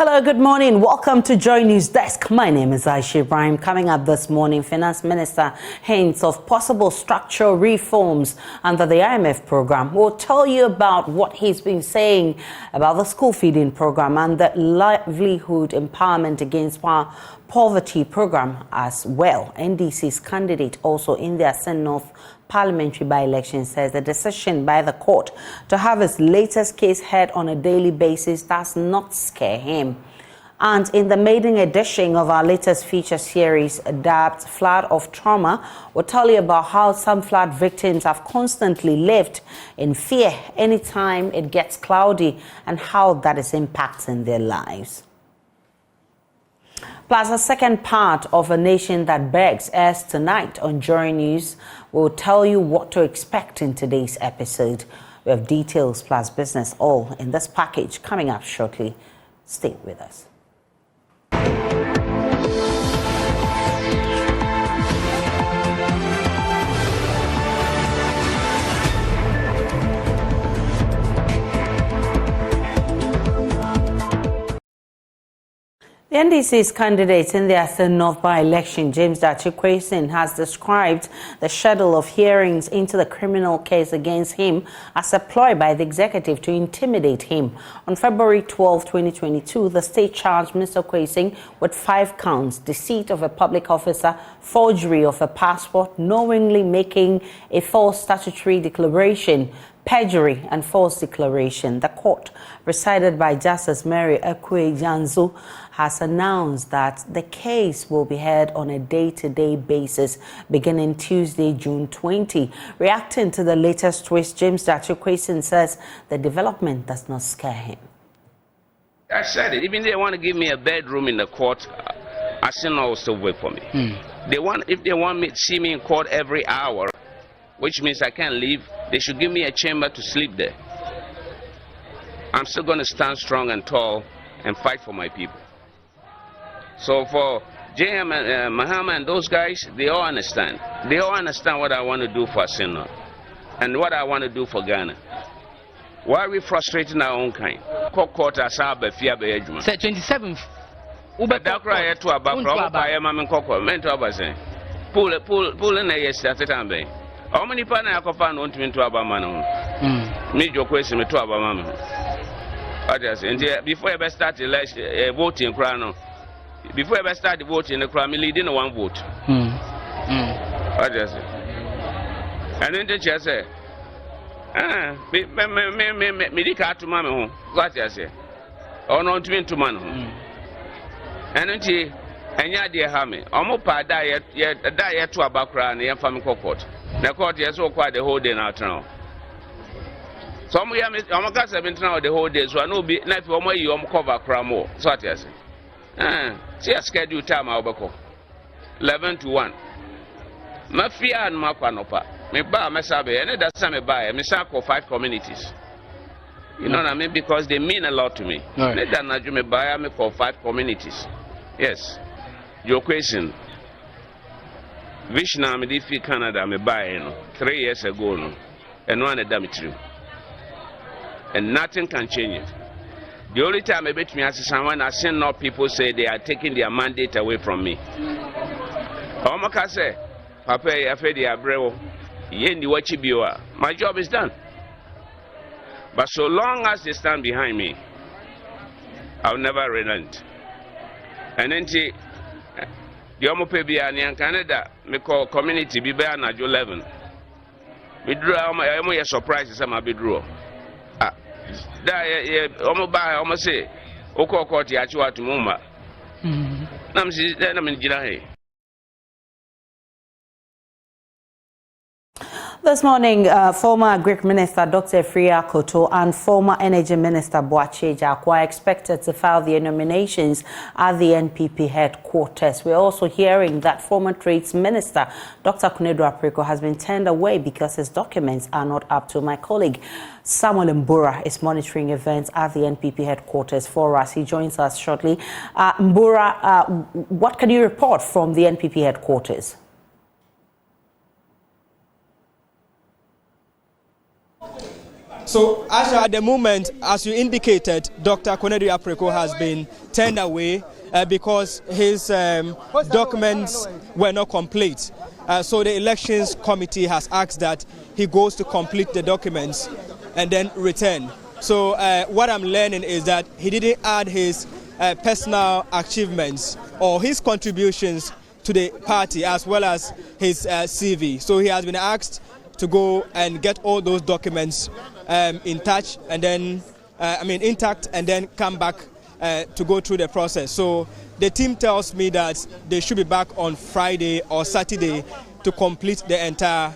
Hello, good morning. Welcome to Joy News Desk. My name is Aisha Ibrahim. Coming up this morning, Finance Minister hints of possible structural reforms under the IMF program. We'll tell you about what he's been saying about the school feeding program and the livelihood empowerment against poverty program as well. NDC's candidate also in the Assin North Parliamentary by-election says the decision by the court to have his latest case heard on a daily basis does not scare him. And in the maiden edition of our latest feature series, dubbed Flood of Trauma, we'll tell you about how some flood victims have constantly lived in fear anytime it gets cloudy and how that is impacting their lives. Plus, a second part of A Nation That Begs airs tonight on Joy News. We'll tell you what to expect in today's episode. We have details plus business all in this package coming up shortly. Stay with us. The NDC's candidate in the Assin North By-Election, Gyakye Quayson, has described the schedule of hearings into the criminal case against him as a ploy by the executive to intimidate him. On February 12, 2022, the state charged Mr. Quayson with 5 counts: deceit of a public officer, forgery of a passport, knowingly making a false statutory declaration, perjury and false declaration. The court, presided by Justice Mary Ekwe-Janzu, has announced that the case will be heard on a day-to-day basis beginning Tuesday, June 20. Reacting to the latest twist, Gyakye Quayson says the development does not scare him. I said it. Even if they want to give me a bedroom in the court, Assin will still wait for me. If they want me to see me in court every hour, which means I can't leave, they should give me a chamber to sleep there. I'm still going to stand strong and tall and fight for my people. So for JM and Mahama and those guys, they all understand. They all understand what I want to do for Assin North and what I want to do for Ghana. Why are we frustrating our own kind? Court as our befia be ejuma. Say 27th. Uber dakra ye to abakra ba ye ma men kokko men to abase. Pull na ye start tambe. How many pana yakofa no ntimi to abama no. Me Gyakye me to abama me. Before you start election voting kra no. Before I start the voting, I'm leading one vote. I just say. And then the chair say, me to mamma home. What I say? Or not to man home. And then she, and ya dear Hammy, almost diet to a background and family court. The court is so quite the whole day now. Some years, I'm have been now the whole day, so I know be not for more you cover cramo. So I say. See a schedule time I'll go 11 to 1. My fear and my panopa. Me buy my sabe, and that's time I buy. Me for 5 communities. You know what I mean? Because they mean a lot to me. Let that not me buy me for 5 communities. Yes. Your question. Vision I'm in Canada, me buy 3 years ago, no, and one of them true. And nothing can change it. The only time I bet me as someone I've seen not people say they are taking their mandate away from me. Omaka say, Papa, I fed the abreo, yendi wachibiwa. My job is done. But so long as they stand behind me, I'll never relent. And then the Omopebi and Canada, me call community be bear na 11. We drew I'm surprised I'm a bit draw. Almost buy almost say, Oko Court Yachua to Mumba. Namsi, then I'm in Jirahe. This morning, former Greek Minister Dr. Efria Koto and former Energy Minister Gyakye Quayson are expected to file their nominations at the NPP headquarters. We're also hearing that former Trades Minister Dr. Kunedu has been turned away because his documents are not up to. My colleague Samuel Mbura is monitoring events at the NPP headquarters for us. He joins us shortly. Mbura, what can you report from the NPP headquarters? So, Asha, at the moment, as you indicated, Dr. Konadu Apreko has been turned away because his documents were not complete. So the elections committee has asked that he goes to complete the documents and then return. So what I'm learning is that he didn't add his personal achievements or his contributions to the party as well as his CV. So he has been asked to go and get all those documents intact and then come back to go through the process. So the team tells me that they should be back on Friday or Saturday to complete the entire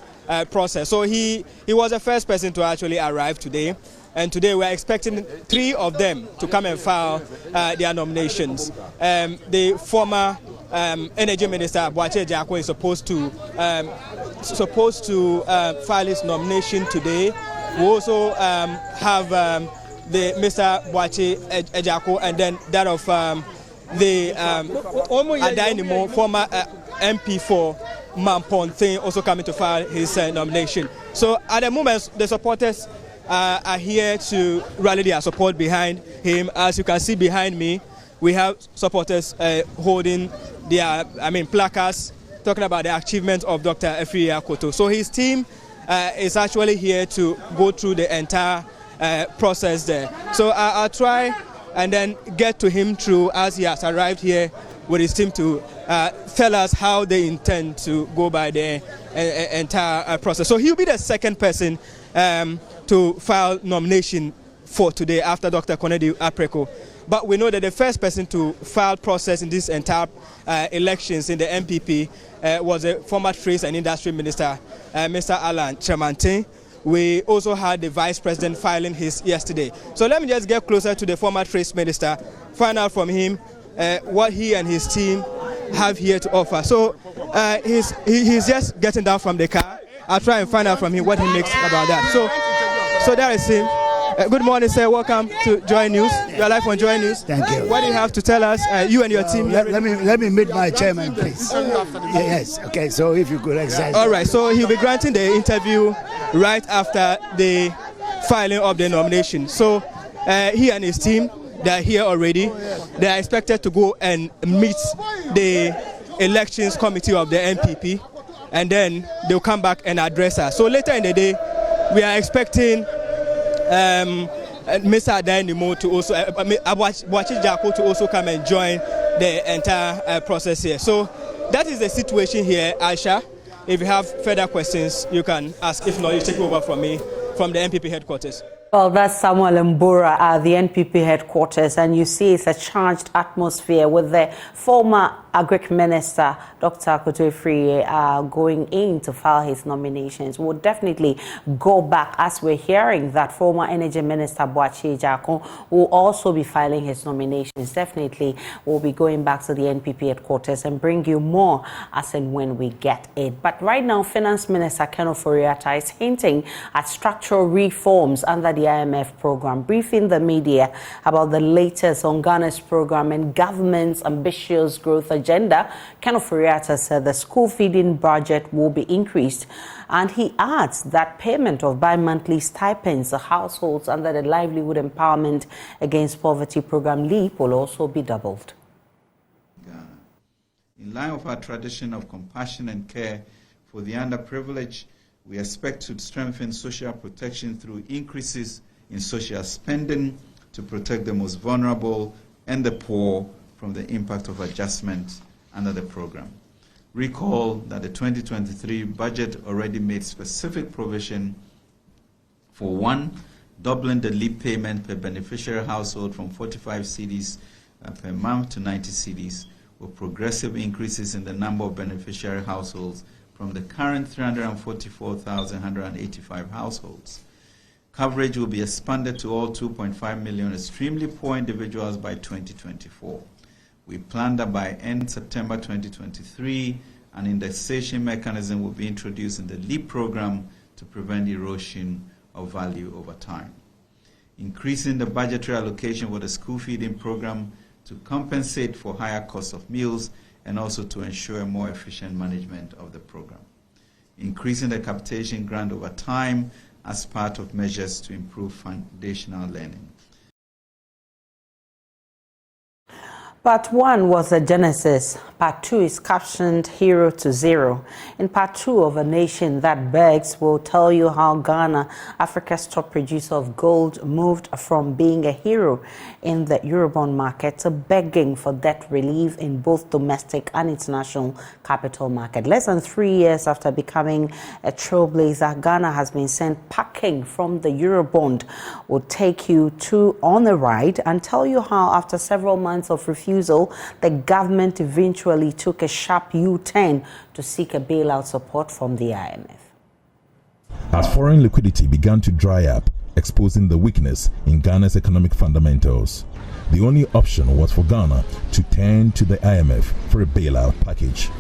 process. So he was the first person to actually arrive today. And today we're expecting 3 of them to come and file their nominations. The former Energy Minister, Gyakye Quayson, is supposed to file his nomination today. We also have the Mr. Gyakye Quayson and then that of the Adainimo, former MP for Mamponte, also coming to file his nomination. So at the moment, the supporters are here to rally their support behind him. As you can see behind me, we have supporters holding their placards talking about the achievements of Dr. Gyakye Quayson. So his team is actually here to go through the entire process there. So I'll try and then get to him through as he has arrived here with his team to tell us how they intend to go by the entire process. So he'll be the second person to file nomination for today after Dr. Konadu Apreko. But we know that the first person to file process in this entire elections in the MPP was the former Trade and Industry Minister, Mr. Alan Tremantin. We also had the Vice President filing his yesterday. So let me just get closer to the former Trade Minister, find out from him what he and his team have here to offer. So he's just getting down from the car. I'll try and find out from him what he makes about that. So there is him. Good morning, sir. Welcome to Joy News. You're live on Joy News. Thank you. What do you have to tell us, you and your team? Let me meet my chairman, please. Yes. Okay. So if you could exercise. All right. So he'll be granting the interview right after the filing of the nomination. So he and his team, they're here already. They are expected to go and meet the elections committee of the MPP, and then they'll come back and address us. So later in the day, we are expecting Mr. Adainimo to also, Gyakye Quayson to also come and join the entire process here. So that is the situation here, Aisha. If you have further questions, you can ask. If not, you take over from me from the MPP headquarters. Well, that's Samuel Mbura at the NPP headquarters, and you see it's a charged atmosphere with the former Agric Minister, Dr. Gyakye, going in to file his nominations. We'll definitely go back as we're hearing that former Energy Minister Gyakye Quayson will also be filing his nominations. Definitely, we'll be going back to the NPP headquarters and bring you more as and when we get it. But right now, Finance Minister Ken Ofori-Atta is hinting at structural reforms under the IMF program, briefing the media about the latest on Ghana's program and government's ambitious growth agenda. Ken Ofori-Atta said the school feeding budget will be increased, and he adds that payment of bi-monthly stipends to households under the Livelihood Empowerment Against Poverty program LEAP will also be doubled. In line with our tradition of compassion and care for the underprivileged, we expect to strengthen social protection through increases in social spending to protect the most vulnerable and the poor from the impact of adjustment under the program. Recall that the 2023 budget already made specific provision for 1, doubling the LEAP payment per beneficiary household from 45 cedis per month to 90 cedis, with progressive increases in the number of beneficiary households from the current 344,185 households. Coverage will be expanded to all 2.5 million extremely poor individuals by 2024. We plan that by end September 2023, an indexation mechanism will be introduced in the LEAP program to prevent erosion of value over time. Increasing the budgetary allocation for the school feeding program to compensate for higher costs of meals and also to ensure more efficient management of the program. Increasing the capitation grant over time as part of measures to improve foundational learning. Part 1 was the genesis. Part 2 is captioned Hero to Zero. In Part 2 of A Nation That Begs, we'll tell you how Ghana, Africa's top producer of gold, moved from being a hero in the Eurobond market to begging for debt relief in both domestic and international capital market. Less than 3 years after becoming a trailblazer, Ghana has been sent packing from the Eurobond. We'll take you on a ride and tell you how, after several months of refusal, the government eventually took a sharp U-turn to seek a bailout support from the IMF. As foreign liquidity began to dry up, exposing the weakness in Ghana's economic fundamentals, the only option was for Ghana to turn to the IMF for a bailout package.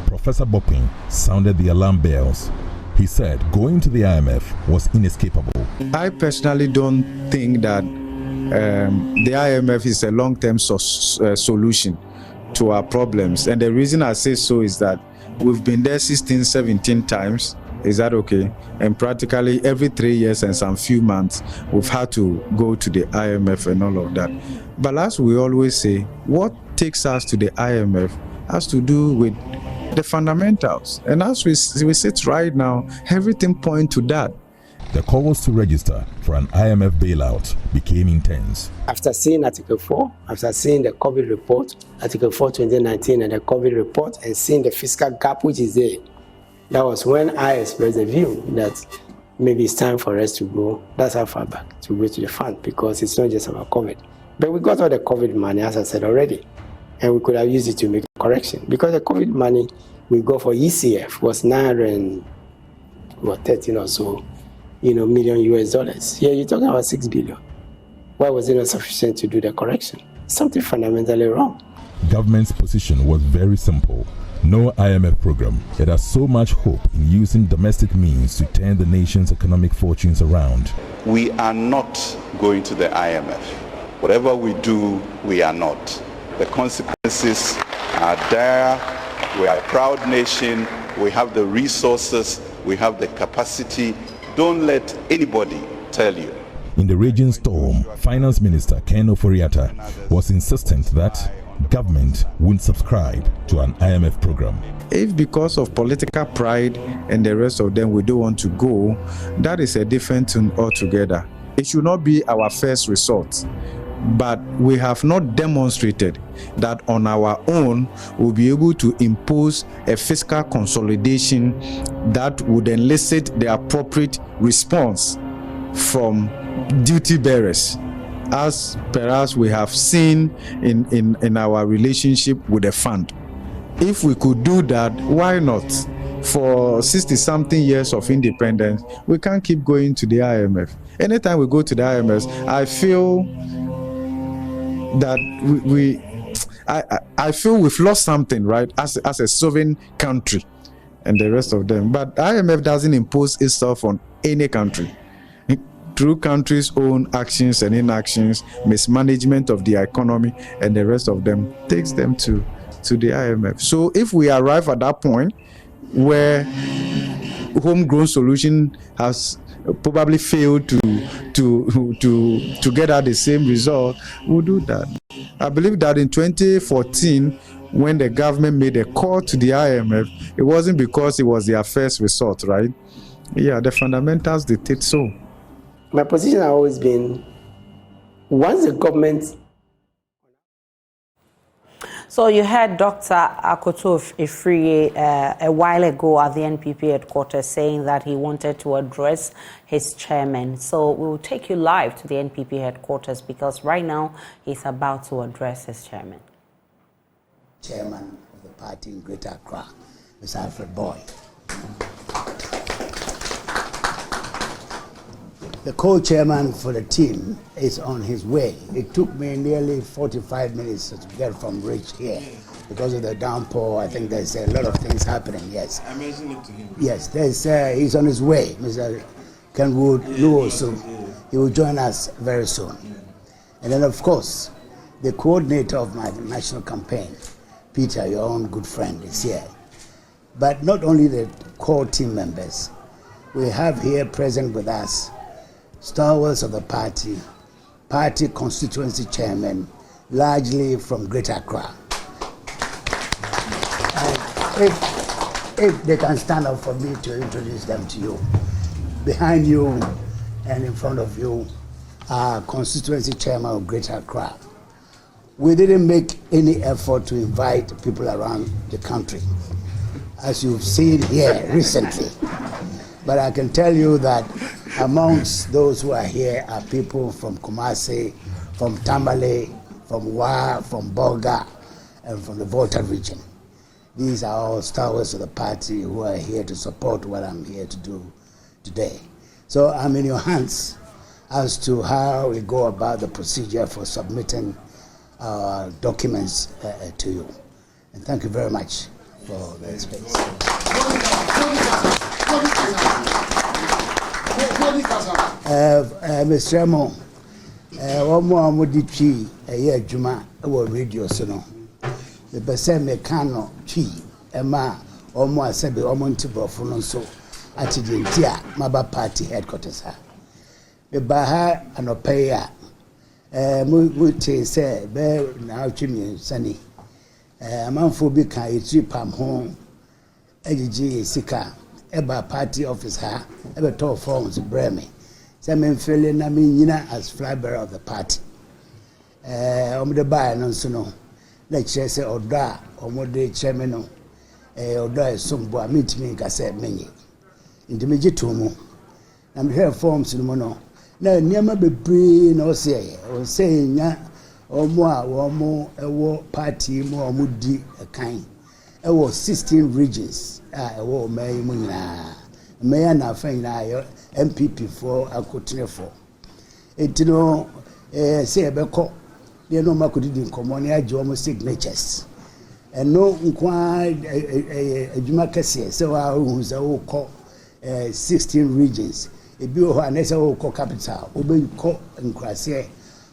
Professor Bopin sounded the alarm bells. He said going to the IMF was inescapable. I personally don't think that the IMF is a long-term solution to our problems. And the reason I say so is that we've been there 16, 17 times. Is that okay? And practically every 3 years and some few months, we've had to go to the IMF and all of that. But as we always say, what takes us to the IMF has to do with the fundamentals. And as we sit right now, everything points to that. The calls to register for an IMF bailout became intense. After seeing Article 4, after seeing the COVID report, Article 4 2019 and the COVID report, and seeing the fiscal gap which is there, that was when I expressed the view that maybe it's time for us to go, that's how far back, to go to the fund, because it's not just about COVID. But we got all the COVID money, as I said already, and we could have used it to make a correction. Because the COVID money we got for ECF was 913 or so, million US dollars. Here you're talking about 6 billion. Why was it not sufficient to do the correction? Something fundamentally wrong. Government's position was very simple. No IMF program. It has so much hope in using domestic means to turn the nation's economic fortunes around. We are not going to the IMF. Whatever we do, we are not. The consequences are there. We are a proud nation. We have the resources. We have the capacity. Don't let anybody tell you. In the raging storm, Finance Minister Ken Ofori-Atta was insistent that government wouldn't subscribe to an IMF program. If because of political pride and the rest of them we don't want to go, that is a different thing altogether. It should not be our first resort. But we have not demonstrated that on our own we'll be able to impose a fiscal consolidation that would elicit the appropriate response from duty bearers, as perhaps we have seen in our relationship with the fund. If we could do that, why not? For 60-something years of independence, we can't keep going to the IMF. Anytime we go to the IMF, I feel that I feel we've lost something, right, as a sovereign country and the rest of them. But IMF doesn't impose itself on any country. Through countries' own actions and inactions, mismanagement of the economy and the rest of them takes them to the IMF. So if we arrive at that point where homegrown solution has probably failed to get at the same result, we'll do that. I believe that in 2014, when the government made a call to the IMF, it wasn't because it was their first resort, right? Yeah, the fundamentals dictate so. My position has always been, once the government... So you heard Dr. Akoto Ifriye a while ago at the NPP headquarters saying that he wanted to address his chairman. So we will take you live to the NPP headquarters because right now he's about to address his chairman. Chairman of the party in Greater Accra, Mr. Alfred Boy. The co-chairman for the team is on his way. It took me nearly 45 minutes to get from Rich here because of the downpour. I think there's a lot of things happening, yes. I mentioned it to him. Yes, he's on his way, Mr. Kenwood Luosu. He will join us very soon. And then, of course, the coordinator of my national campaign, Peter, your own good friend, is here. But not only the core team members, we have here present with us stalwarts of the party constituency chairman, largely from Greater Accra. If they can stand up for me to introduce them to you. Behind you and in front of you are constituency chairman of Greater Accra. We didn't make any effort to invite people around the country, as you've seen here recently. But I can tell you that amongst those who are here are people from Kumasi, from Tamale, from Wa, from Bolga, and from the Volta region. These are all stalwarts of the party who are here to support what I'm here to do today. So I'm in your hands as to how we go about the procedure for submitting documents to you. And thank you very much for that space. Mr. Emo, one more modichi a year Juma or radio sono. The Bassem Mecano, Chi, Emma, or more Sebi or Montibo Funonso, at the Intia, Maba Party headquarters. The Baha and Opea, Muti say, Bear now Jimmy Sunny. A man for Bika, it's Pam home, AG Sika, Eba party officer, ever told forms of Bremy. Some feeling Namina as flybearer of the party. The buyer non sono. Let's say Oda or Mode Chairman, Oda is some boy meet me, I said, many. Intermediate to I'm here forms in mono. Now, near my be no say, or saying, ya, or more, a war party, more moody, a kind. It was 16 regions. I war May Muna. May I not find I MPP for a continue for. It no say a beco. They no maku didn't come on here, almost signatures. And no inquired a Jumakasi, so I was a call 16 regions. A bill and as a call capital, obey call and Crassia,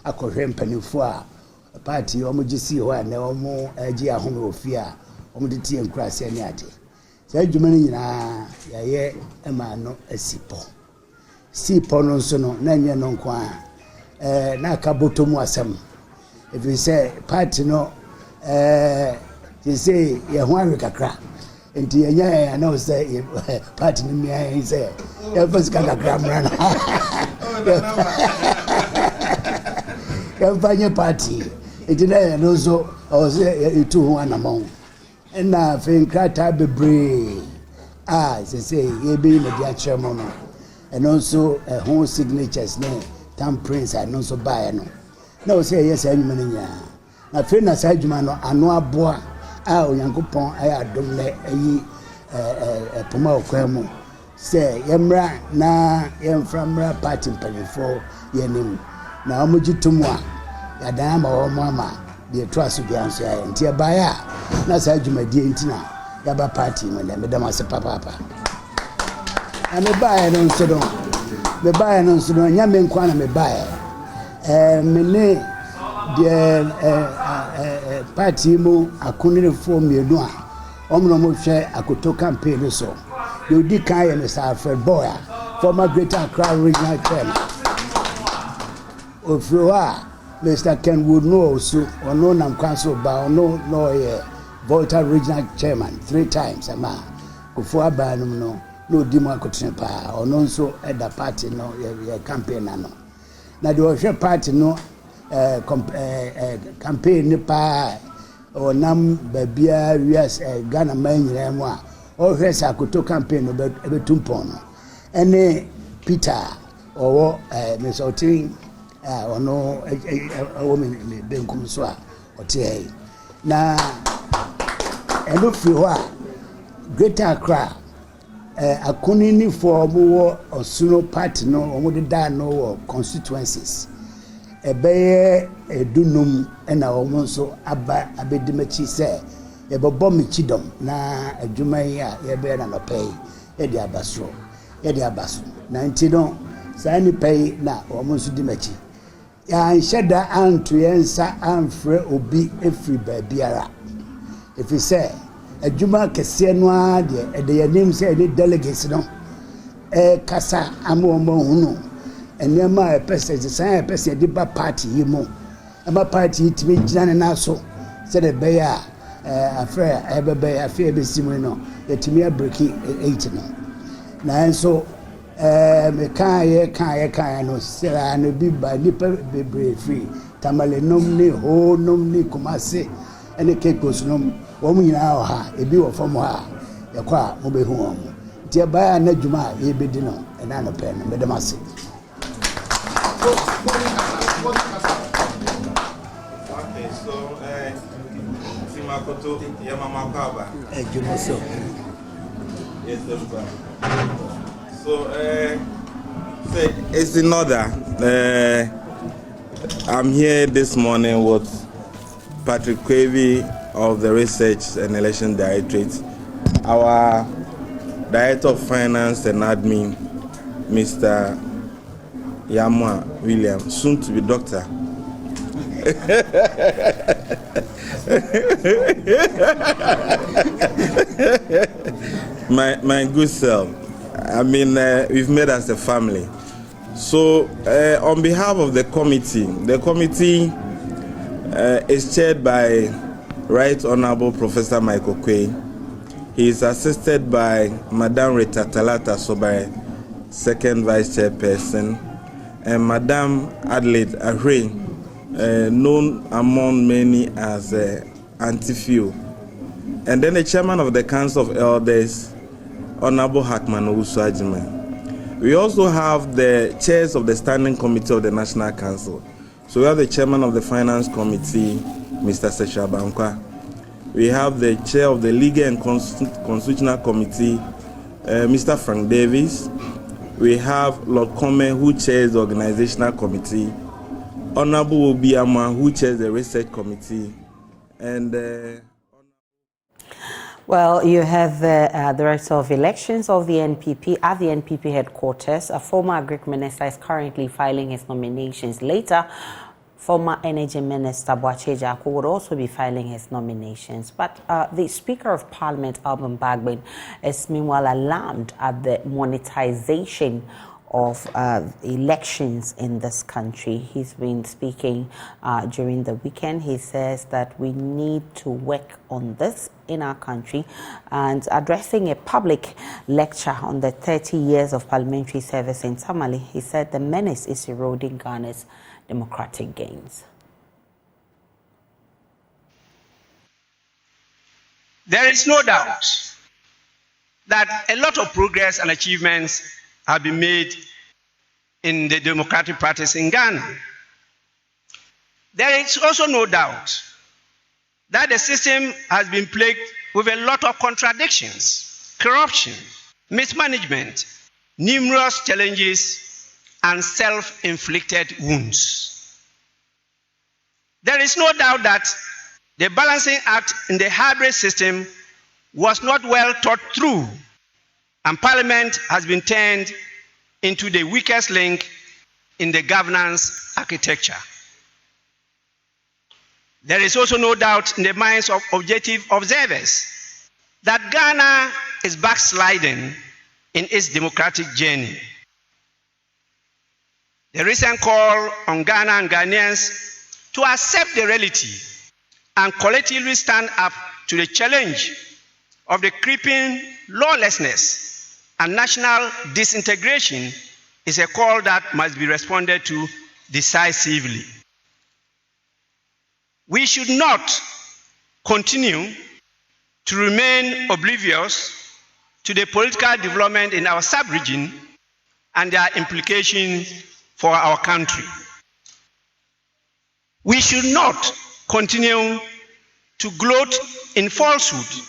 a correct penny for a party, homogesi, or no more a Gia Homo fear, homodity and Crassia Niati. So Jumani ya a man no a sipo. Sipo non sono, Nanya non qua, Nakabutumu asem. If you say party no, you say Yahuari Kakra, and Tia, I know say party me, I say, first Kakra run. You find your party. It didn't also, I was there 2-1 among. And now, think Krata be brave. They say, you be in the chairman, and also a home signatures name, Tam Prince, and also buy no. No, say yes, I'm many. Na friend aside Jumano, ano aboa, Yankupon, I don't let a Puma Quemo. Say, Yemra, na Yem from party penny for Yenim. Now, Mujitumwa, Yadama or Mama, the trust of the answer, and Tia Baya, Nasa Juma Dientina, Yaba party, when Madame was a papa. And a buyer non so don't. The buyer non so don't, Yamin Kwana me buyer. Mene the party mo akunire form ye no a omno mo hwe akoto campaign so you di kan ye Mr. Alfred Boya former Greater Accra regional chairman of Mr. Kenwood no so ono nam council ba no ye Volta regional chairman 3 times ama kofo abanum no di mo akotene pa ono so at the party no ye campaign no. Now the Osha party no campaign ni pa or nam babia yes Ghana man yemwa or hesa kuto campaign no be tumpono ene Peter or Miss Otin or no a woman benkum so a otie na eno fiwa Greater Accra akunini for mo osuno party no omo de da no constituencies ebeye edunum na omo so aba abedimachi se ye bobo michidom na adwuma yi a ye be na no pay ye di abaso na ntino sani pay na omo so dimachi ya nsheda antu yensa amfre obi efri baabiara if you say adwuma kese no a de yanim say any delegates no kasa amomo hunu enema epese design epese de ba party yimo ama party timi gina na so se de be ya afre ebebe afre be simu no yetimi abreki 8 no na so me kan no sera no bi ba nipa bebre free tamale nom ni ho nom ni kumase ene kekos nom wo mu nyina ha ebi wo fam ha yakwa mo be hu omo tie ba na djuma e be di no ena no pe no me dem ase. Okay, so Simakoto Yamama Kaba. Jumoso. Yes, so say it's in order. I'm here this morning with Patrick Quavy of the Research and Election Directorate, our Director of Finance and Admin, Mr. Yamwa William, soon to be doctor. my good self. I mean, we've made us a family. So, on behalf of the committee is chaired by Right Honorable Professor Michael Quay. He is assisted by Madame Rita Talata Sobai, second vice chairperson, and Madame Adelaide Ahre, known among many as Auntie Few. And then the chairman of the Council of Elders, Honorable Hackman Owusu-Agyemang. We also have the chairs of the Standing Committee of the National Council. So we have the chairman of the Finance Committee, Mr. Sesha Bankwa. We have the chair of the Legal and Constitutional Committee, Mr. Frank Davis. We have Lord Komen, who chairs the Organizational Committee, Honorable Obi Ama, who chairs the Research Committee, and well, you have the Director of Elections of the NPP at the NPP headquarters. A former Agric Minister is currently filing his nominations. Later, former Energy Minister Gyakye Quayson would also be filing his nominations. But the Speaker of Parliament, Alban Bagbin, is meanwhile alarmed at the monetization of elections in this country. He's been speaking during the weekend. He says that we need to work on this in our country, and addressing a public lecture on the 30 years of parliamentary service in Tamale, he said the menace is eroding Ghana's democratic gains. There is no doubt that a lot of progress and achievements have been made in the democratic practice in Ghana. There is also no doubt that the system has been plagued with a lot of contradictions, corruption, mismanagement, numerous challenges, and self-inflicted wounds. There is no doubt that the balancing act in the hybrid system was not well thought through, and Parliament has been turned into the weakest link in the governance architecture. There is also no doubt in the minds of objective observers that Ghana is backsliding in its democratic journey. The recent call on Ghana and Ghanaians to accept the reality and collectively stand up to the challenge of the creeping lawlessness and national disintegration is a call that must be responded to decisively. We should not continue to remain oblivious to the political development in our sub-region and their implications for our country. We should not continue to gloat in falsehood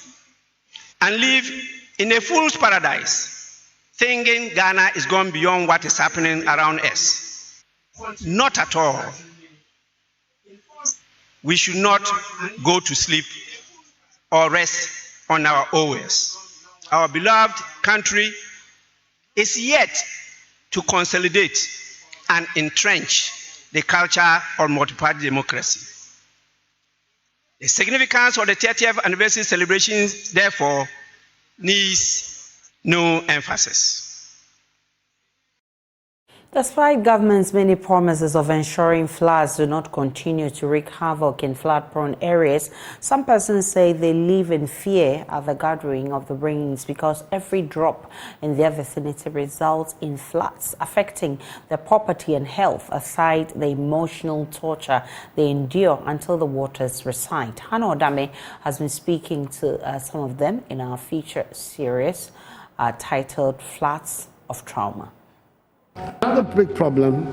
and live in a fool's paradise, thinking Ghana is gone beyond what is happening around us. Not at all. We should not go to sleep or rest on our oars. Our beloved country is yet to consolidate and entrench the culture of multi-party democracy. The significance of the 30th anniversary celebrations, therefore, needs no emphasis. Despite government's many promises of ensuring floods do not continue to wreak havoc in flood-prone areas, some persons say they live in fear at the gathering of the rains because every drop in their vicinity results in floods affecting their property and health, aside the emotional torture they endure until the waters recede. Hannah Odame has been speaking to some of them in our feature series titled Floods of Trauma. Another big problem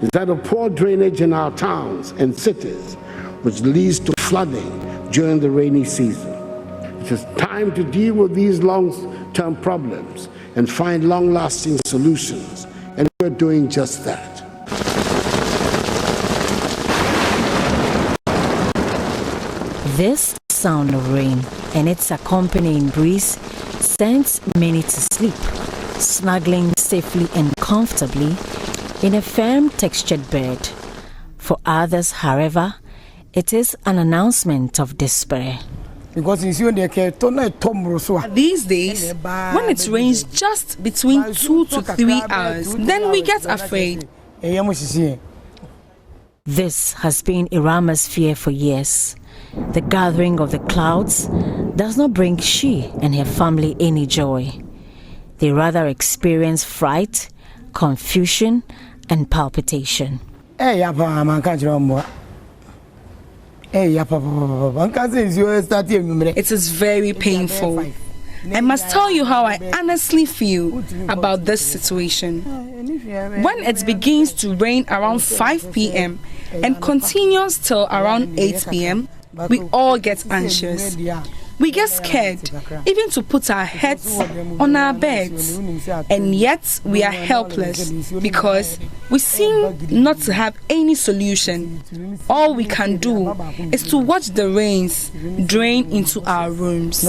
is that of poor drainage in our towns and cities, which leads to flooding during the rainy season. It is time to deal with these long-term problems and find long-lasting solutions, and we're doing just that. This sound of rain and its accompanying breeze sends many to sleep, snuggling safely and comfortably in a firm textured bed. For others, however, it is an announcement of despair. These days, when it rains just between 2 to 3 hours, then we get afraid. This has been Irama's fear for years. The gathering of the clouds does not bring she and her family any joy. They rather experience fright, confusion, and palpitation. It is very painful. I must tell you how I honestly feel about this situation. When it begins to rain around 5 p.m. and continues till around 8 p.m., we all get anxious. We get scared even to put our heads on our beds, and yet we are helpless because we seem not to have any solution. All we can do is to watch the rains drain into our rooms.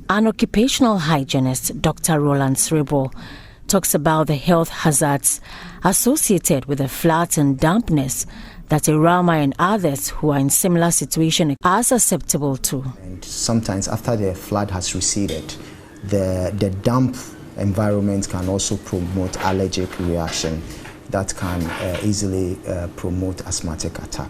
An occupational hygienist, Dr. Roland Srebo, talks about the health hazards associated with the floods and dampness that Irama and others who are in similar situation are susceptible to. And sometimes after the flood has receded, the damp environment can also promote allergic reaction that can easily promote asthmatic attack.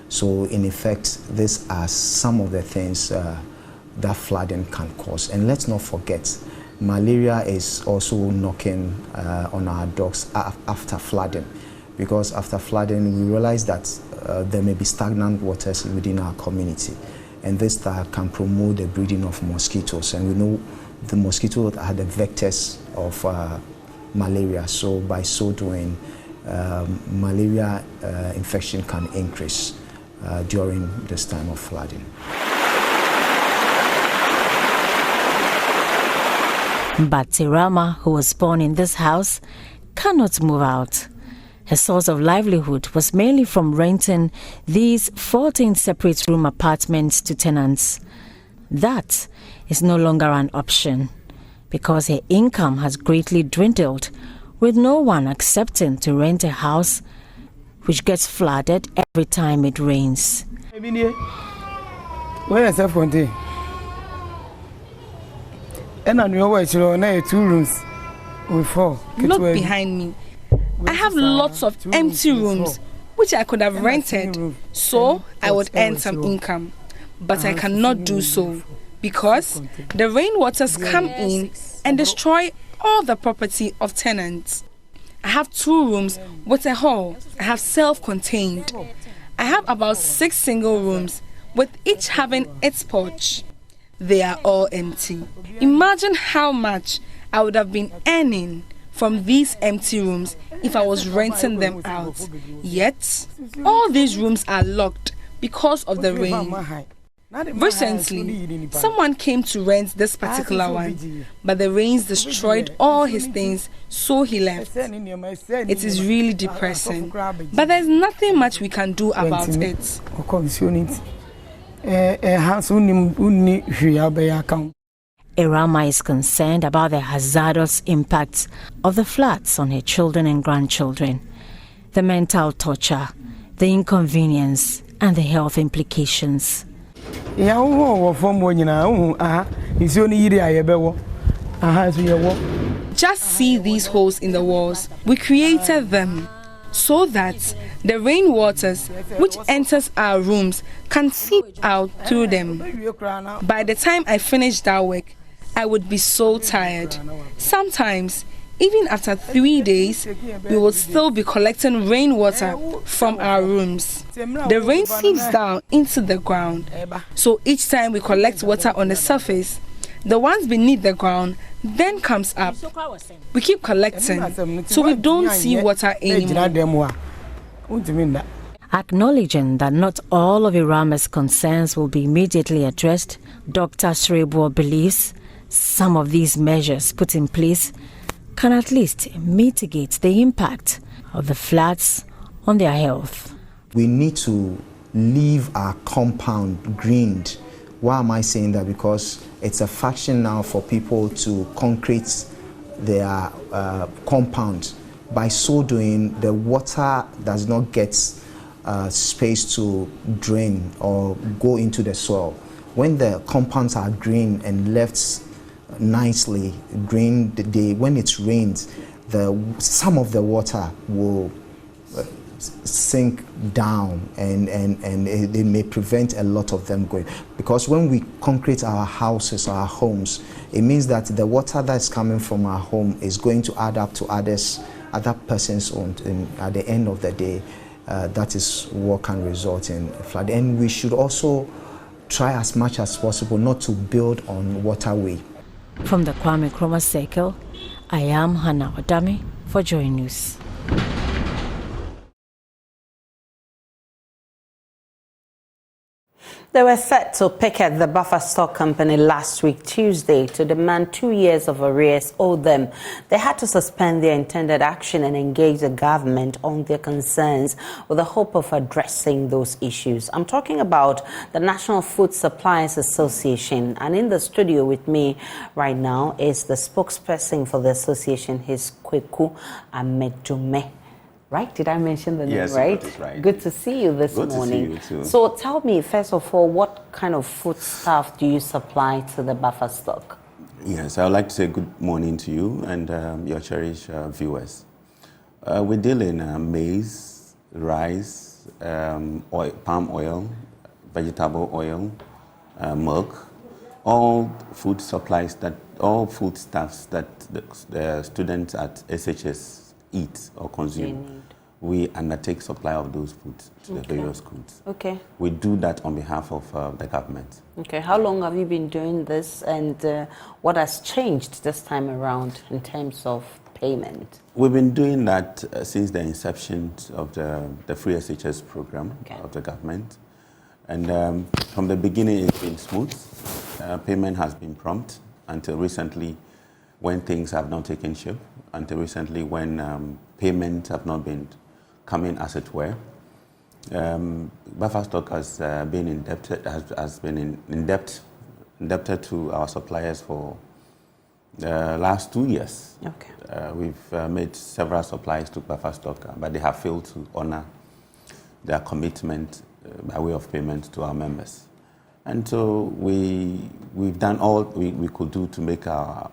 So in effect, these are some of the things that flooding can cause. And let's not forget, malaria is also knocking on our doors after flooding, because after flooding we realize that there may be stagnant waters within our community, and this can promote the breeding of mosquitoes, and we know the mosquitoes are the vectors of malaria, so by so doing malaria infection can increase during this time of flooding. But Irama, who was born in this house, cannot move out. Her source of livelihood was mainly from renting these 14 separate room apartments to tenants. That is no longer an option because her income has greatly dwindled, with no one accepting to rent a house which gets flooded every time it rains. Look behind me. I have lots of empty rooms which I could have rented, so I would earn some income. But I cannot do so because the rainwaters come in and destroy all the property of tenants. I have 2 rooms with a hall. I have self-contained. I have about 6 single rooms with each having its porch. They are all empty. Imagine how much I would have been earning from these empty rooms if I was renting them out. Yet, all these rooms are locked because of the rain. Recently, someone came to rent this particular one, but the rains destroyed all his things, so he left. It is really depressing, but there is nothing much we can do about it. Irama is concerned about the hazardous impacts of the floods on her children and grandchildren, the mental torture, the inconvenience, and the health implications. Ya wo form wo nyina aha isi oni yiri ayebewo aha so yewo. Just see these holes in the walls. We created them so that the rainwaters which enters our rooms can seep out through them. By the time I finished that work, I would be so tired. Sometimes, even after 3 days, we will still be collecting rainwater from our rooms. The rain seeps down into the ground. So each time we collect water on the surface, the ones beneath the ground then comes up. We keep collecting, so we don't see water anymore. Acknowledging that not all of Irama's concerns will be immediately addressed, Dr. Srebo believes some of these measures put in place can at least mitigate the impact of the floods on their health. We need to leave our compound greened. Why am I saying that? Because it's a fashion now for people to concrete their compound. By so doing, the water does not get space to drain or go into the soil. When the compounds are green and left nicely green, when it rains, some of the water will sink down and they may prevent a lot of them going. Because when we concrete our houses, our homes, it means that the water that's coming from our home is going to add up to other persons' own, and at the end of the day, that is what can result in flood. And we should also try as much as possible not to build on waterway. From the Kwame Nkrumah Circle, I am Hannah Odame for Joy News. They were set to picket the buffer stock company last week, Tuesday, to demand 2 years of arrears owed them. They had to suspend their intended action and engage the government on their concerns with the hope of addressing those issues. I'm talking about the National Food Suppliers Association. And in the studio with me right now is the spokesperson for the association, his Kweku Amedume. Right? Did I mention the name right? Yes, right. Good to see you this morning. Good to see you too. So tell me, first of all, what kind of food stuff do you supply to the buffer stock? Yes, I would like to say good morning to you and your cherished viewers. We deal in maize, rice, oil, palm oil, vegetable oil, milk, all food supplies all food stuffs that the students at SHS eat or consume. We undertake supply of those foods to the various schools. Okay. We do that on behalf of the government. Okay. How long have you been doing this, and what has changed this time around in terms of payment? We've been doing that since the inception of the free SHS program of the government. And from the beginning, it's been smooth. Payment has been prompt until recently, when things have not taken shape, until recently when payments have not been coming as it were. Buffer stock has been indebted to our suppliers for the last 2 years. Okay. We've made several supplies to buffer stock, but they have failed to honor their commitment by way of payment to our members. And so we've done all we could do to make our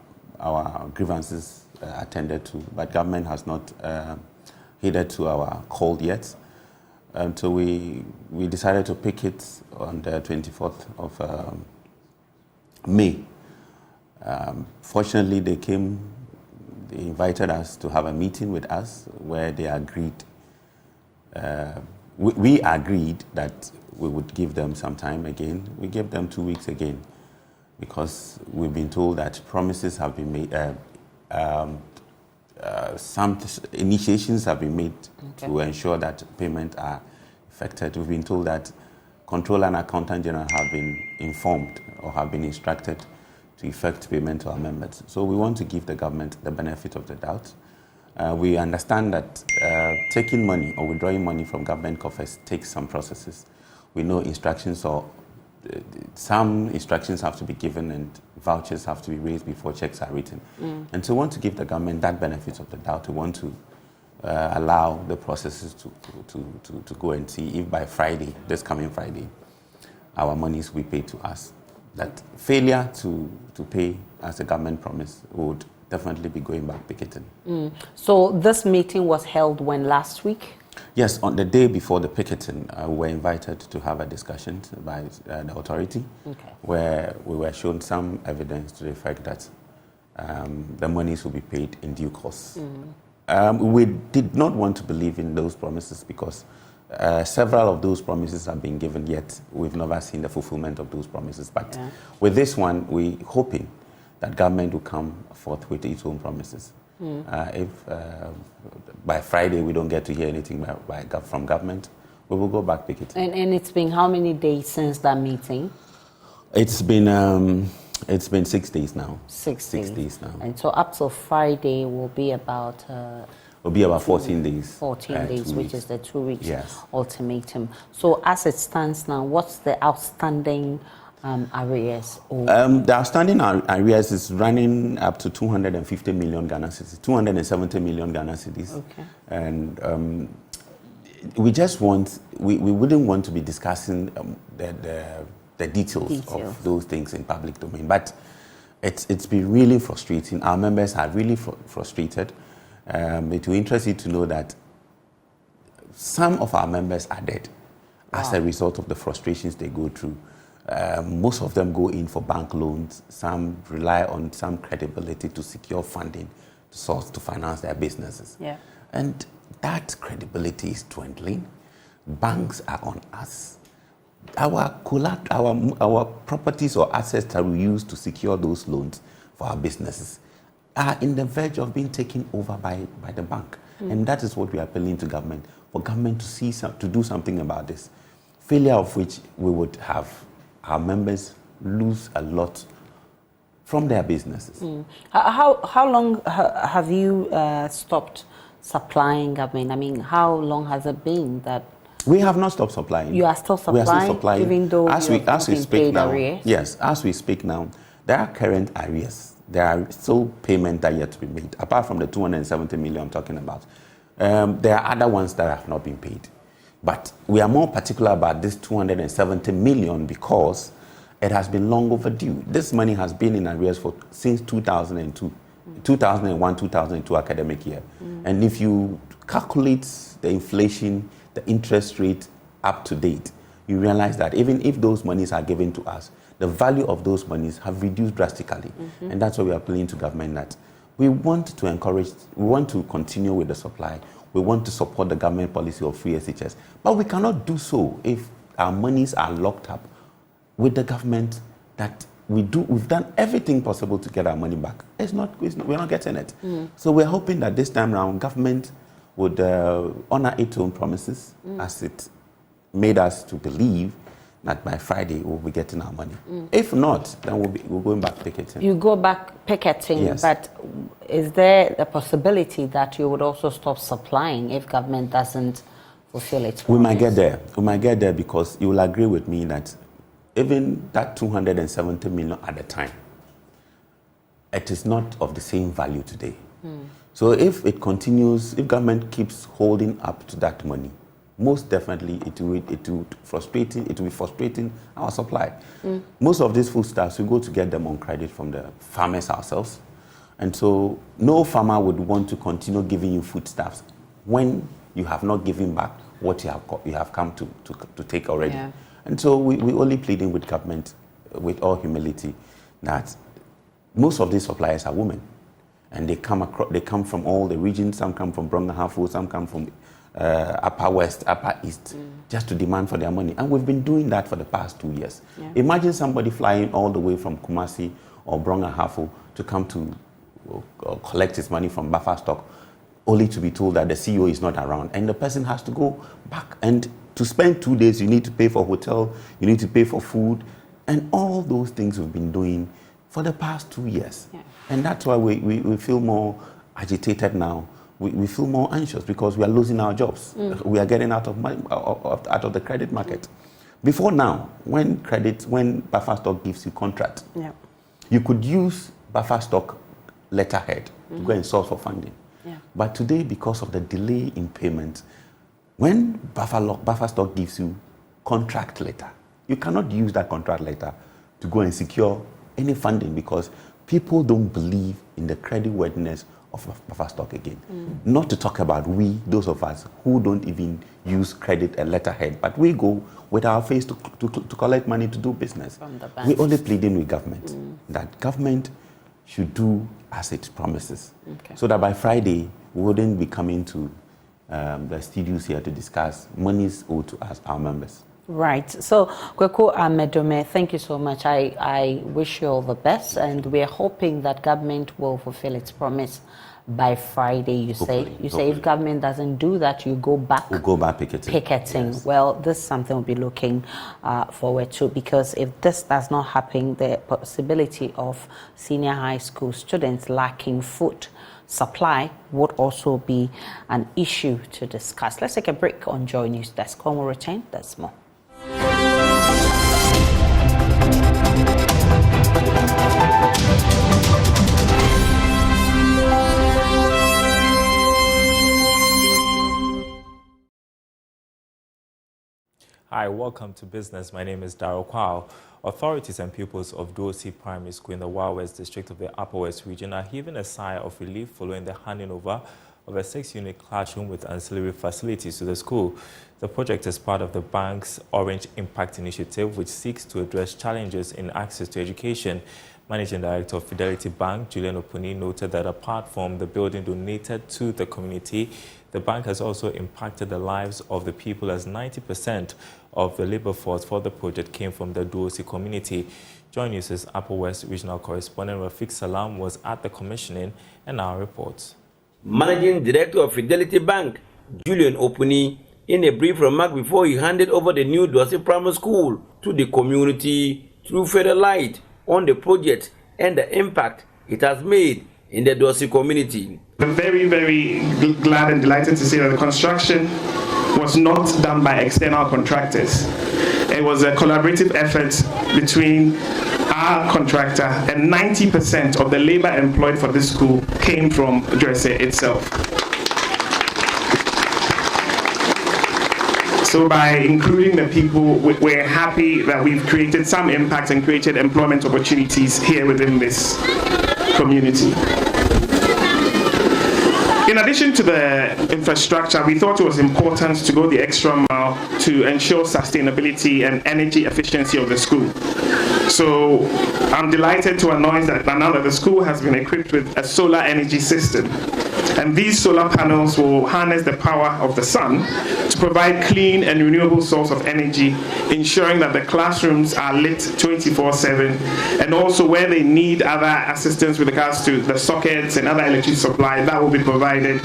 grievances attended to, but government has not heeded to our call yet. So we decided to pick it on the 24th of May. Fortunately, they invited us to have a meeting with us where they agreed. We agreed that we would give them some time again. We gave them 2 weeks again because we've been told that promises have been made. Some initiations have been made to ensure that payments are effected. We've been told that Controller and Accountant General have been informed or have been instructed to effect payment to our members. So we want to give the government the benefit of the doubt. We understand that taking money or withdrawing money from government coffers takes some processes. We know instructions or some instructions have to be given and vouchers have to be raised before checks are written. And so we want to give the government that benefit of the doubt. We want to allow the processes to go and see if by Friday, this coming Friday, our monies will be paid to us. That failure to pay as a government promise would definitely be going back picketing. So this meeting was held when, last week? Yes, on the day before the picketing, we were invited to have a discussion by the authority, where we were shown some evidence to the effect that the monies will be paid in due course. We did not want to believe in those promises because several of those promises have been given, yet we've never seen the fulfillment of those promises. But with this one, we're hoping that government will come forth with its own promises. If by Friday we don't get to hear anything from government, we will go back picketing. And it's been how many days since that meeting? It's been 6 days now. 6 days. 6 days now. And so up till Friday will be about... It'll be about 14 days. 14 days, which is the 2 weeks ultimatum. So as it stands now, what's the outstanding arrears? The outstanding arrears is running up to 250 million Ghana cedis, 270 million Ghana cedis. Okay. And we just want, we wouldn't want to be discussing the details of those things in public domain, but it's been really frustrating. Our members are really frustrated. It will interest you to know that some of our members are dead as a result of the frustrations they go through. Most of them go in for bank loans. Some rely on some credibility to secure funding to finance their businesses. Yeah. And that credibility is dwindling. Banks are on us. Our properties or assets that we use to secure those loans for our businesses are in the verge of being taken over by the bank. And that is what we are appealing to government, for government to do something about this. Failure of which we would have our members lose a lot from their businesses. How long have you stopped supplying government? I mean, how long has it been that... We have not stopped supplying. You are still supplying, even though as we speak now. Arrears? Yes, as we speak now, there are current arrears. There are still payments that are yet to be made, apart from the 270 million I'm talking about. There are other ones that have not been paid. But we are more particular about this 270 million because it has been long overdue. This money has been in arrears since 2001-2002 academic year. And if you calculate the inflation, the interest rate up to date, you realize that even if those monies are given to us, the value of those monies have reduced drastically. And that's why we are appealing to government that we want to encourage, we want to continue with the supply. We want to support the government policy of free SHS. But we cannot do so if our monies are locked up with the government that we've done everything possible to get our money back. We're not getting it. So we're hoping that this time around, government would honor its own promises as it made us to believe that by Friday we'll be getting our money. If not, then we're going back picketing. You go back picketing, yes. But is there a possibility that you would also stop supplying if government doesn't fulfill its promise? We might get there. We might get there because you will agree with me that even that 270 million at the time, it is not of the same value today. So if it continues, if government keeps holding up to that money, most definitely it will be frustrating our supply. Most of these foodstuffs, we go to get them on credit from the farmers ourselves. And so no farmer would want to continue giving you foodstuffs when you have not given back what you have come to take already. Yeah. And so we're only pleading with government, with all humility, that most of these suppliers are women. And they come from all the regions. Some come from Brong-Ahafo, some come from Upper West, Upper East, just to demand for their money. And we've been doing that for the past 2 years. Yeah. Imagine somebody flying all the way from Kumasi or Brong-Ahafo to come to collect his money from Buffer Stock, only to be told that the CEO is not around. And the person has to go back. And to spend 2 days, you need to pay for hotel, you need to pay for food, and all those things we've been doing for the past 2 years. Yeah. And that's why we feel more agitated now. We feel more anxious because we are losing our jobs. We are getting out of money, out of the credit market. Before now, when Buffer Stock gives you contract, you could use Buffer Stock letterhead to go and source for funding. Yeah. But today, because of the delay in payment, when Buffer Stock gives you contract letter, You cannot use that contract letter to go and secure any funding because people don't believe in the creditworthiness of our stock again. Not to talk about we, those of us who don't even use credit and letterhead, but we go with our face to collect money to do business. We're only pleading with government that government should do as it promises. So that by Friday, we wouldn't be coming to the studios here to discuss monies owed to us, our members. Right. So, Kweko Medome, thank you so much. I wish you all the best, and we're hoping that government will fulfill its promise by Friday. You say if government doesn't do that, you go back. We'll go back picketing. Yes. Well, this is something we'll be looking forward to, because if this does not happen, the possibility of senior high school students lacking food supply would also be an issue to discuss. Let's take a break on Joy News Desk. When we return, there's more. Hi, welcome to Business. My name is Darryl Kwao. Authorities and pupils of Dorsey Primary School in the Wild West District of the Upper West region are heaving a sigh of relief following the handing over of a 6-unit classroom with ancillary facilities to the school. The project is part of the bank's Orange Impact Initiative, which seeks to address challenges in access to education. Managing Director of Fidelity Bank, Julian Opuni, noted that apart from the building donated to the community, the bank has also impacted the lives of the people, as 90% of the labor force for the project came from the Dorsey community. Joy News' Upper West Regional Correspondent Rafiq Salam was at the commissioning and now reports. Managing Director of Fidelity Bank, Julian Opuni, in a brief remark before he handed over the new Dorsey Primary School to the community, threw further light on the project and the impact it has made in the Dorsey community. I'm very, very glad and delighted to say that the construction was not done by external contractors. It was a collaborative effort between our contractor, and 90% of the labor employed for this school came from Dorsey itself. So by including the people, we're happy that we've created some impact and created employment opportunities here within this community. In addition to the infrastructure, we thought it was important to go the extra mile to ensure sustainability and energy efficiency of the school. So I'm delighted to announce that now that the school has been equipped with a solar energy system. And these solar panels will harness the power of the sun to provide clean and renewable source of energy, ensuring that the classrooms are lit 24/7, and also where they need other assistance with regards to the sockets and other electricity supply, that will be provided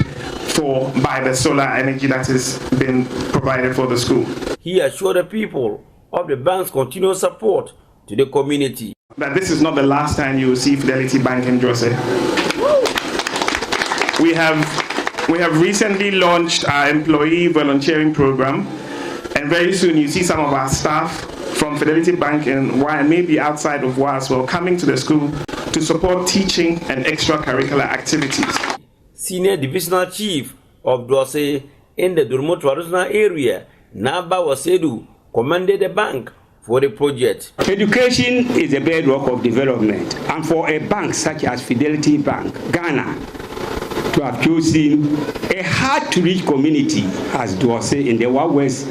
for by the solar energy that has been provided for the school. He assured the people of the bank's continued support to the community. That this is not the last time you will see Fidelity Bank in Dorsey. We have recently launched our employee volunteering program, and very soon you see some of our staff from Fidelity Bank and maybe outside of WA as well coming to the school to support teaching and extracurricular activities. Senior Divisional Chief of Dorsey in the Durmo traditional area, Naba Wasedu, commended the bank for the project. Education is the bedrock of development, and for a bank such as Fidelity Bank, Ghana, to have chosen a hard-to-reach community as Dorsey in the Wild West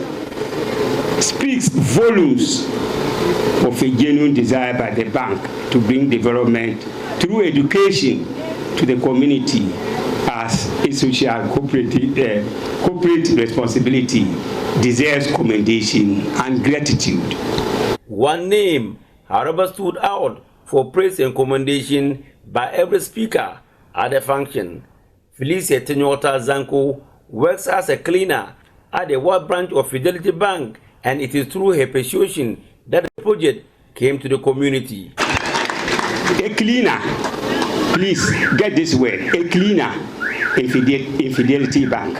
speaks volumes of a genuine desire by the bank to bring development through education to the community as a social corporate responsibility deserves commendation and gratitude. One name, however, stood out for praise and commendation by every speaker at the function. Felicia Tenyota Zanko works as a cleaner at the Ward branch of Fidelity Bank, and it is through her persuasion that the project came to the community. A cleaner, please get this word, a cleaner in Fidelity Bank,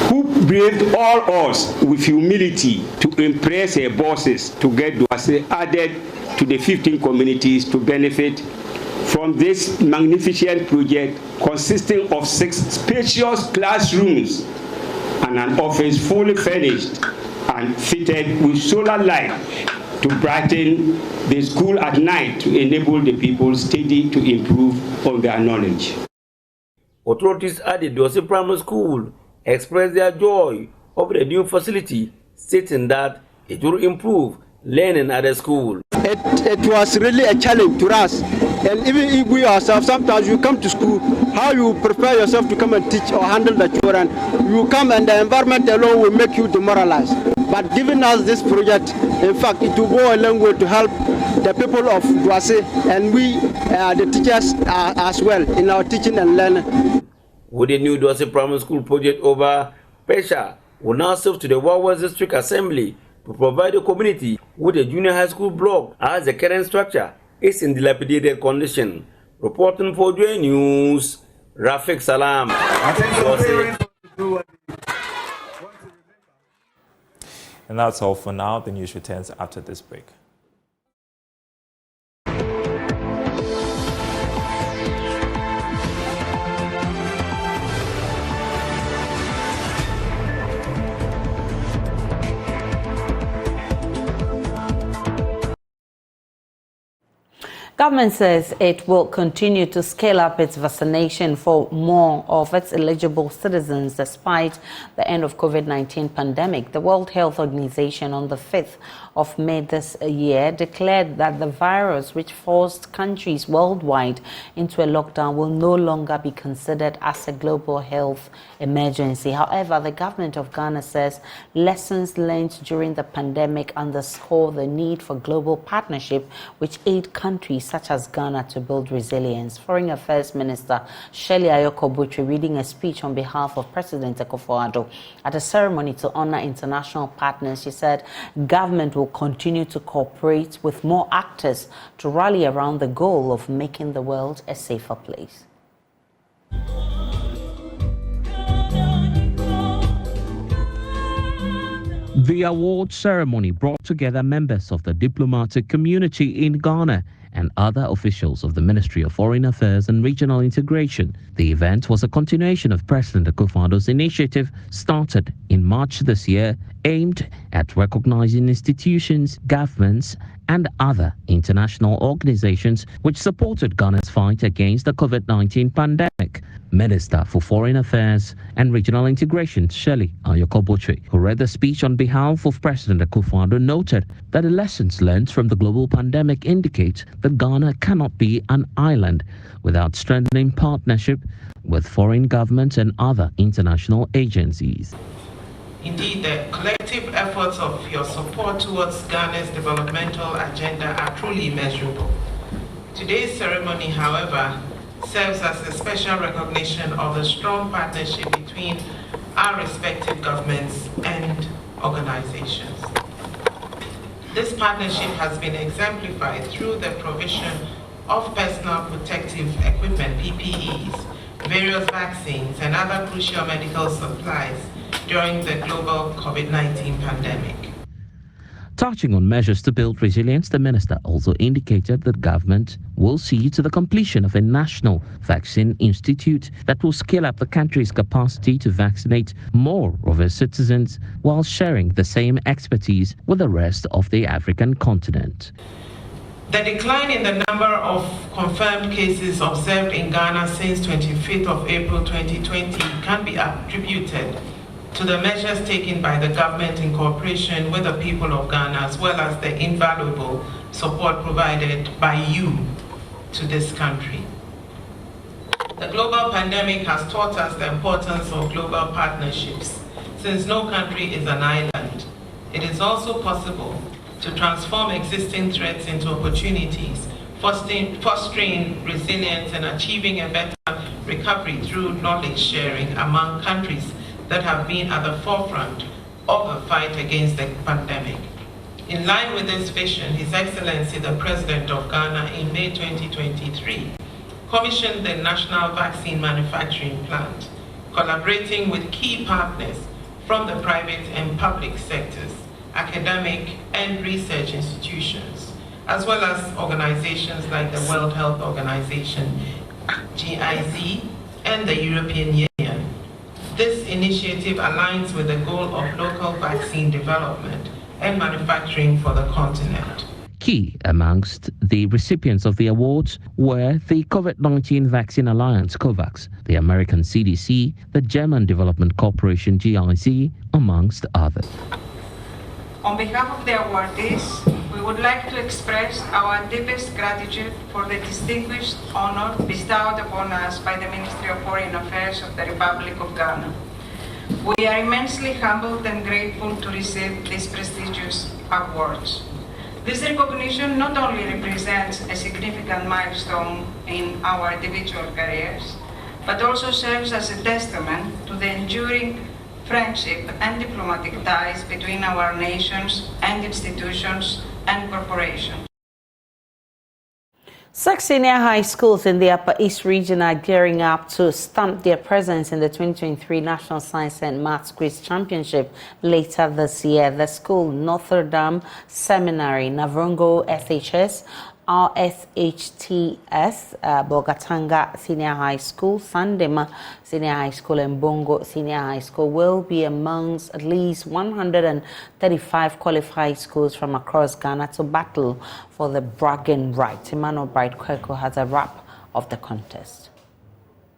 who braved all odds with humility to impress her bosses to get Dorsey added to the 15 communities to benefit from this magnificent project consisting of 6 spacious classrooms and an office fully furnished and fitted with solar light to brighten the school at night to enable the people steady to improve on their knowledge. Authorities at the Dorsey Primary School expressed their joy over the new facility, stating that it will improve learning at the school. It was really a challenge to us, and even if we ourselves, sometimes you come to school, how you prepare yourself to come and teach or handle the children, you come and the environment alone will make you demoralized. But giving us this project, in fact, it will go a long way to help the people of Dorsey and we, the teachers as well, in our teaching and learning. With the new Dorsey Primary School project over, pressure will now serve to the Wawes District Assembly to provide the community with a junior high school block as the current structure is in dilapidated condition. Reporting for Joy News, Rafik Salam. And that's all for now. The news returns after this break. Government says it will continue to scale up its vaccination for more of its eligible citizens despite the end of COVID-19 pandemic. The World Health Organization on the 5th of May this year declared that the virus, which forced countries worldwide into a lockdown, will no longer be considered as a global health emergency. However, the government of Ghana says lessons learned during the pandemic underscore the need for global partnership which aid countries such as Ghana to build resilience. Foreign Affairs Minister Shirley Ayoko-Botry reading a speech on behalf of President Akufo-Addo at a ceremony to honor international partners. She said government will continue to cooperate with more actors to rally around the goal of making the world a safer place. The award ceremony brought together members of the diplomatic community in Ghana and other officials of the Ministry of Foreign Affairs and Regional Integration. The event was a continuation of President Akufo-Addo's initiative started in March this year, aimed at recognizing institutions, governments, and other international organizations which supported Ghana's fight against the COVID-19 pandemic. Minister for Foreign Affairs and Regional Integration, Shirley Ayoko-Botry, who read the speech on behalf of President Akufo-Addo, noted that the lessons learned from the global pandemic indicate that Ghana cannot be an island without strengthening partnership with foreign governments and other international agencies. Indeed, the collective efforts of your support towards Ghana's developmental agenda are truly immeasurable. Today's ceremony, however, serves as a special recognition of the strong partnership between our respective governments and organizations. This partnership has been exemplified through the provision of personal protective equipment, PPEs, various vaccines, and other crucial medical supplies during the global COVID-19 pandemic. Touching on measures to build resilience, the minister also indicated that government will see to the completion of a national vaccine institute that will scale up the country's capacity to vaccinate more of its citizens while sharing the same expertise with the rest of the African continent. The decline in the number of confirmed cases observed in Ghana since 25th of April 2020 can be attributed to the measures taken by the government in cooperation with the people of Ghana, as well as the invaluable support provided by you to this country. The global pandemic has taught us the importance of global partnerships. Since no country is an island, it is also possible to transform existing threats into opportunities, fostering resilience and achieving a better recovery through knowledge sharing among countries that have been at the forefront of the fight against the pandemic. In line with this vision, His Excellency the President of Ghana in May 2023 commissioned the National Vaccine Manufacturing Plant, collaborating with key partners from the private and public sectors, academic and research institutions, as well as organizations like the World Health Organization, GIZ, and the European Union. This initiative aligns with the goal of local vaccine development and manufacturing for the continent. Key amongst the recipients of the awards were the COVID-19 Vaccine Alliance, COVAX, the American CDC, the German Development Corporation, GIC, amongst others. On behalf of the awardees, we would like to express our deepest gratitude for the distinguished honor bestowed upon us by the Ministry of Foreign Affairs of the Republic of Ghana. We are immensely humbled and grateful to receive these prestigious awards. This recognition not only represents a significant milestone in our individual careers, but also serves as a testament to the enduring friendship and diplomatic ties between our nations and institutions and corporations. 6 senior high schools in the Upper East region are gearing up to stamp their presence in the 2023 National Science and Maths Quiz Championship later this year. The school Notre Dame Seminary, Navrongo SHS, RSHTS, Bogatanga Senior High School, Sandema Senior High School, and Bongo Senior High School will be amongst at least 135 qualified schools from across Ghana to battle for the bragging right. Emmanuel Bright-Kweko has a wrap of the contest.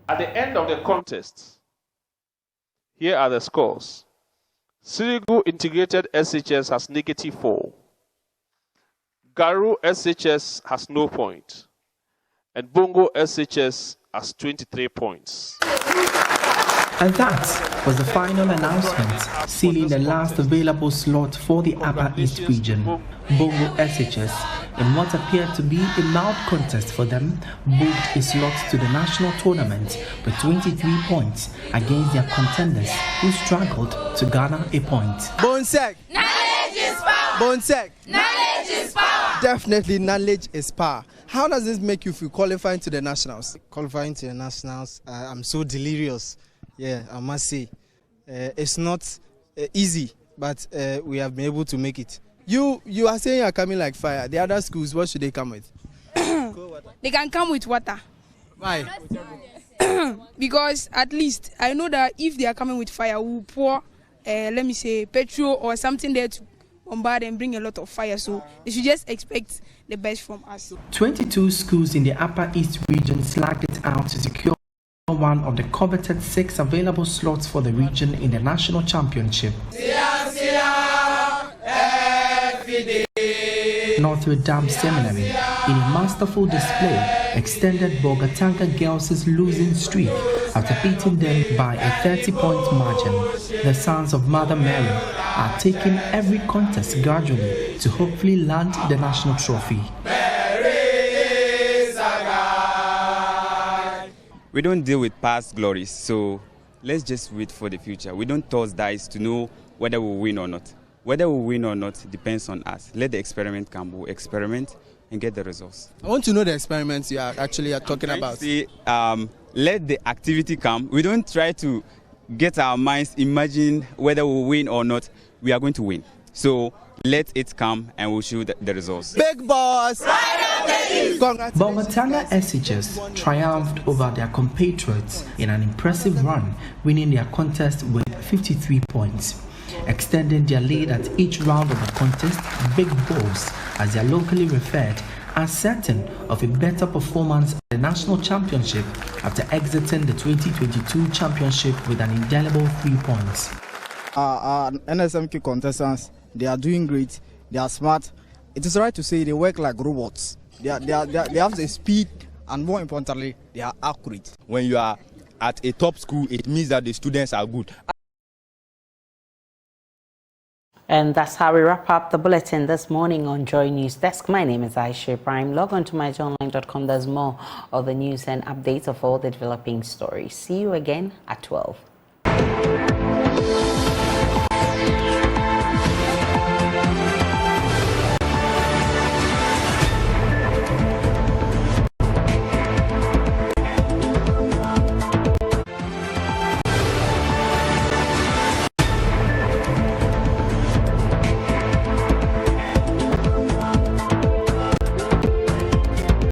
At the end of the contest, here are the scores. Sirigu Integrated SHS has -4. Garu SHS has no point, and Bongo SHS has 23 points. And that was the final announcement, sealing the last available slot for the Upper East region. Bongo SHS, in what appeared to be a mild contest for them, booked a slot to the national tournament with 23 points against their contenders who struggled to garner a point. Bonsek! Knowledge is power! Bonsek! Knowledge is power! Definitely, knowledge is power. How does this make you feel qualifying to the nationals? Qualifying to the nationals, I'm so delirious. Yeah, I must say. It's not easy, but we have been able to make it. You are saying you are coming like fire. The other schools, what should they come with? They can come with water. Why? Because at least I know that if they are coming with fire, we'll pour, let me say, petrol or something there to bombard and bring a lot of fire. So they should just expect the best from us. 22 schools in the Upper East region slagged it out to secure one of the coveted 6 available slots for the region in the national championship. Notre Dame Seminary, in a masterful display, extended Bogatanga Girls' losing streak after beating them by a 30-point margin. The sons of Mother Mary are taking every contest gradually to hopefully land the national trophy. We don't deal with past glories, so let's just wait for the future. We don't toss dice to know whether we'll win or not. Whether we win or not depends on us. Let the experiment come. We'll experiment and get the results. I want to know the experiments you are actually talking about. See, let the activity come. We don't try to get our minds imagine whether we'll win or not. We are going to win. So let it come and we'll show the results. Big boss! Bogatanga SHS triumphed over their compatriots in an impressive run, winning their contest with 53 points. Extending their lead at each round of the contest, Big Boss, as they are locally referred, are certain of a better performance at the national championship after exiting the 2022 championship with an indelible 3 points. Our NSMQ contestants, they are doing great, they are smart. It is right to say they work like robots. They have the speed, and more importantly, they are accurate. When you are at a top school, it means that the students are good. And that's how we wrap up the bulletin this morning on Joy News Desk. My name is Aisha Prime. Log on to myjoyonline.com. There's more of the news and updates of all the developing stories. See you again at 12.